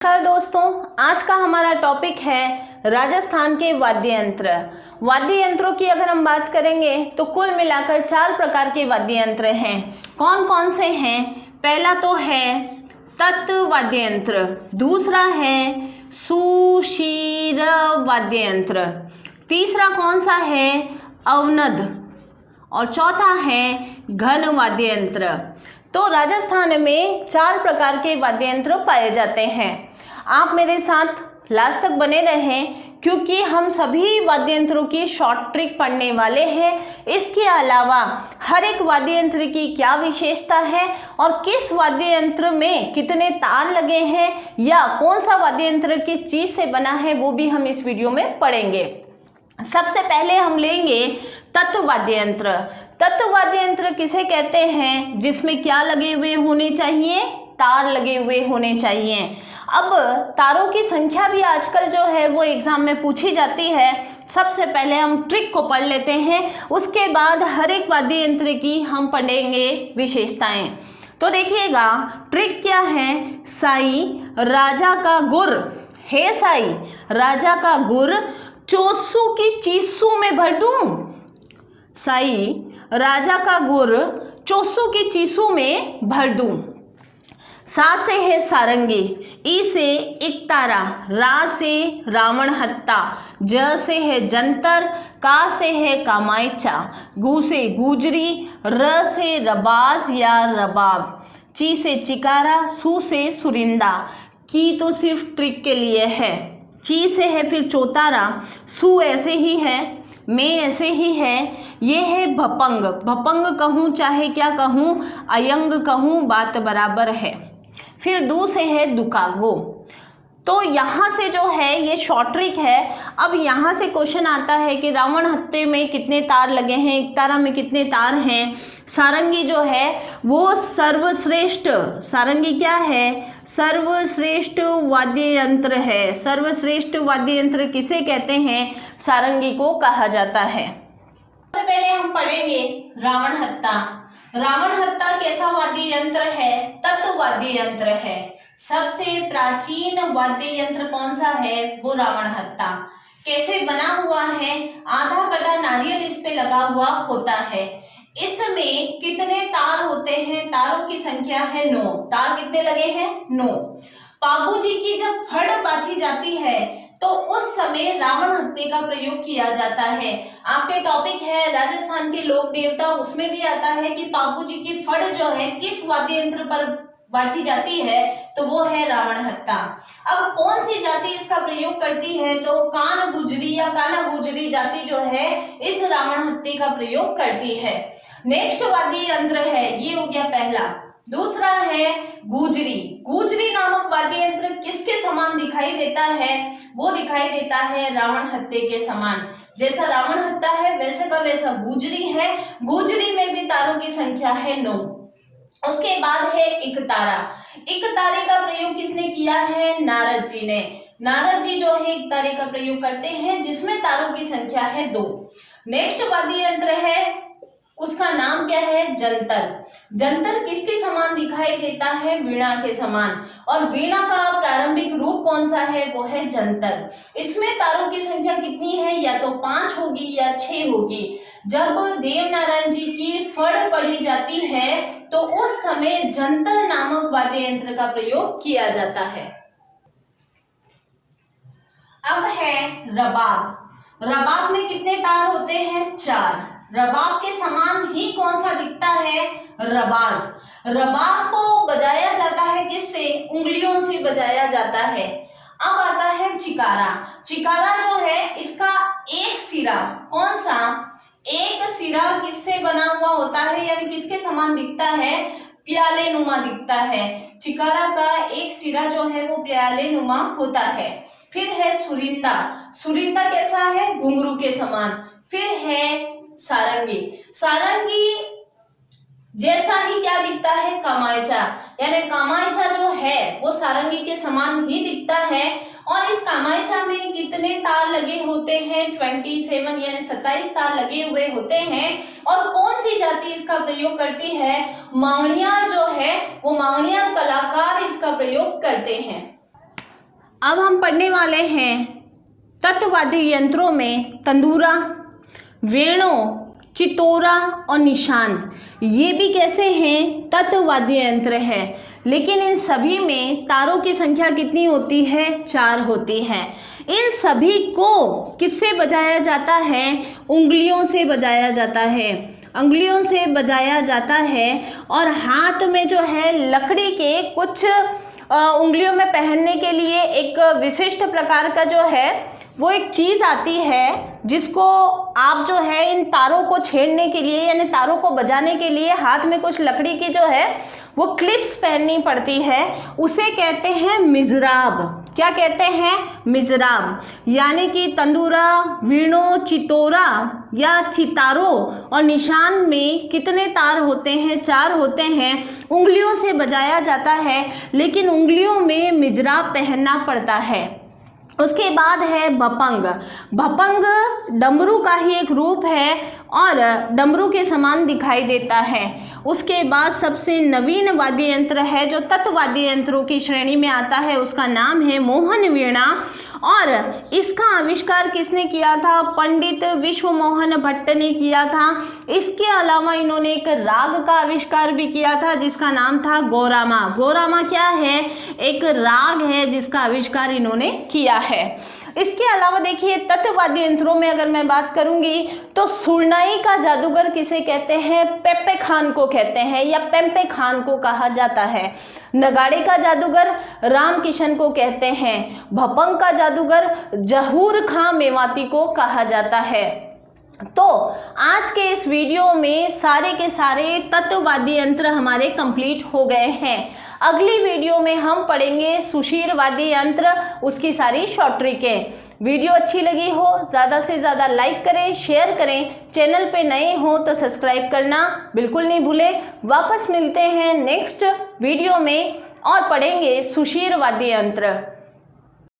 नमस्कार दोस्तों, आज का हमारा टॉपिक है राजस्थान के वाद्य यंत्र। वाद्य यंत्रों की अगर हम बात करेंगे तो कुल मिलाकर 4 प्रकार के वाद्य यंत्र हैं। कौन कौन से हैं? पहला तो है तत् वाद्य यंत्र, दूसरा है सुशिर वाद्य यंत्र, तीसरा कौन सा है? अवनद, और चौथा है घन वाद्य यंत्र। तो राजस्थान में 4 प्रकार के वाद्य यंत्र पाए जाते हैं। आप मेरे साथ लास्ट तक बने रहें क्योंकि हम सभी वाद्य यंत्रों की शॉर्ट ट्रिक पढ़ने वाले हैं। इसके अलावा हर एक वाद्य यंत्र की क्या विशेषता है और किस वाद्य यंत्र में कितने तार लगे हैं या कौन सा वाद्य यंत्र किस चीज से बना है वो भी हम इस वीडियो में पढ़ेंगे। सबसे पहले हम लेंगे तत्व वाद्य यंत्र। तत्व वाद्य यंत्र किसे कहते हैं? जिसमें क्या लगे हुए होने चाहिए? तार लगे हुए होने चाहिए। अब तारों की संख्या भी आजकल जो है वो एग्जाम में पूछी जाती है। सबसे पहले हम ट्रिक को पढ़ लेते हैं, उसके बाद हर एक वाद्य यंत्र की हम पढ़ेंगे विशेषताएं। तो देखिएगा ट्रिक क्या है। साई राजा का गुर, हे साई राजा का गुर चोसू की चीसू में भर दूं। साई राजा का गुर चोसू की चीसू में भर दूं। सा से है सारंगी, ई से एकतारा, रा से रावण हत्ता, ज से है जंतर, का से है कामायचा, गू से गुजरी, र से रबाज या रबाब, ची से चिकारा, सू से सुरिंदा। की तो सिर्फ ट्रिक के लिए है। ची से है फिर चौतारा, सू ऐसे ही है, में ऐसे ही है, ये है भपंग। भपंग कहूँ चाहे क्या कहूँ, अयंग कहूँ बात बराबर है। फिर दू से है दुकागो। तो यहाँ से जो है ये शॉर्ट ट्रिक है। अब यहाँ से क्वेश्चन आता है कि रावण हत्ते में कितने तार लगे हैं, एकतारा में कितने तार हैं। सारंगी जो है वो सर्वश्रेष्ठ, सारंगी क्या है? सर्वश्रेष्ठ वाद्य यंत्र है। सर्वश्रेष्ठ वाद्य यंत्र किसे कहते हैं? सारंगी को कहा जाता है। सबसे पहले हम पढ़ेंगे रावण हत्ता। रावण हत्ता कैसा वाद्य यंत्र है? तत्व वाद्य यंत्र है। सबसे प्राचीन वाद्य यंत्र कौन सा है? वो रावण हत्ता। कैसे बना हुआ है? आधा कटा नारियल इस पे लगा हुआ होता है। इसमें कितने तार होते हैं? तारों की संख्या है 9। तार कितने लगे हैं? 9। पाबूजी की जब फड़ बाची जाती है तो उस समय रावण हत्ते का प्रयोग किया जाता है। आपके टॉपिक है राजस्थान के लोक देवता, उसमें भी आता है कि पाबूजी की फड़ जो है किस वाद्य यंत्र पर बाची जाती है, तो वो है रावण हत्ता। अब कौन सी जाति इसका प्रयोग करती है? तो कान गुजरी या काना गुजरी जाति जो है इस रावण हत्ते का प्रयोग करती है। नेक्स्ट वाद्य यंत्र है, ये हो गया पहला। दूसरा है गुजरी। गुजरी नामक वाद्य यंत्र किसके समान दिखाई देता है? वो दिखाई देता है रावण हत्ते के समान। जैसा रावण हत्ता है वैसे का वैसा गुजरी है। गुजरी में भी तारों की संख्या है 9। उसके बाद है एकतारा। एकतारे का प्रयोग किसने किया है? नारद जी ने। नारद जी जो है एकतारे का प्रयोग करते हैं जिसमें तारों की संख्या है 2। नेक्स्ट वाद्य यंत्र है, उसका नाम क्या है? जंतर। जंतर किसके समान दिखाई देता है? वीणा के समान। और वीणा का प्रारंभिक रूप कौन सा है? वो है जंतर। इसमें तारों की संख्या कितनी है? या तो 5 होगी या 6 होगी। जब देवनारायण जी की फड़ पड़ी जाती है तो उस समय जंतर नामक वाद्य यंत्र का प्रयोग किया जाता है। अब है रबाब। रबाब में कितने तार होते हैं? 4। रबाब के समान ही कौन सा दिखता है? रबाज। रबाज को बजाया जाता है किससे? उंगलियों से बजाया जाता है। अब आता है चिकारा। चिकारा जो है इसका एक सिरा, कौन सा? एक सिरा किससे बना हुआ होता है यानी किसके समान दिखता है? प्याले नुमा दिखता है। चिकारा का एक सिरा जो है वो प्याले नुमा होता है। फिर है सुरिंदा। सुरिंदा कैसा है? घुंघरू के समान। फिर है सारंगी। सारंगी जैसा ही क्या दिखता है? कामायचा। यानी कामायचा जो है वो सारंगी के समान ही दिखता है। और इस कामायचा में कितने तार लगे होते हैं? 27 यानी 27 तार लगे हुए होते हैं। और कौन सी जाति इसका प्रयोग करती है? मावणियार जो है वो मावणियार कलाकार इसका प्रयोग करते हैं। अब हम पढ़ने वाले हैं तत्वाद्य यंत्रों में तंदूरा, वेणु, चितोरा और निशान। ये भी कैसे हैं? तत्वाद्य यंत्र है। लेकिन इन सभी में तारों की संख्या कितनी होती है? 4 होती है। इन सभी को किससे बजाया जाता है? उंगलियों से बजाया जाता है, उंगलियों से बजाया जाता है। और हाथ में जो है लकड़ी के कुछ उंगलियों में पहनने के लिए एक विशिष्ट प्रकार का जो है वो एक चीज़ आती है, जिसको आप जो है इन तारों को छेड़ने के लिए यानी तारों को बजाने के लिए हाथ में कुछ लकड़ी की जो है वो क्लिप्स पहननी पड़ती है। उसे कहते हैं मिजराब। क्या कहते हैं? मिजराब। यानी कि तंदूरा, वीणु, चितोरा या चितारो और निशान में कितने तार होते हैं? 4 होते हैं। उंगलियों से बजाया जाता है, लेकिन उंगलियों में मिजराब पहनना पड़ता है। उसके बाद है भपंग। भपंग डमरू का ही एक रूप है और डमरू के समान दिखाई देता है। उसके बाद सबसे नवीन वाद्य यंत्र है जो तत्वाद्य यंत्रों की श्रेणी में आता है, उसका नाम है मोहन वीणा। और इसका आविष्कार किसने किया था? पंडित विश्व मोहन भट्ट ने किया था। इसके अलावा इन्होंने एक राग का आविष्कार भी किया था जिसका नाम था गौरामा। गौरामा क्या है? एक राग है जिसका आविष्कार इन्होंने किया है। इसके अलावा देखिए तत्वाद्य यंत्रों में अगर मैं बात करूंगी तो सुरनाई का जादूगर किसे कहते हैं? पेप्पे खान को कहते हैं या पेम्पे खान को कहा जाता है। नगाड़े का जादूगर राम किशन को कहते हैं। भपंग का जादूगर जहूर खां मेवाती को कहा जाता है। तो आज के इस वीडियो में सारे के सारे तत्वाद्य यंत्र हमारे कंप्लीट हो गए हैं। अगली वीडियो में हम पढ़ेंगे सुशीर वाद्य यंत्र, उसकी सारी शॉर्ट ट्रिकें। वीडियो अच्छी लगी हो ज़्यादा से ज़्यादा लाइक करें, शेयर करें। चैनल पे नए हो तो सब्सक्राइब करना बिल्कुल नहीं भूलें। वापस मिलते हैं नेक्स्ट वीडियो में और पढ़ेंगे सुशीर वाद्य यंत्र।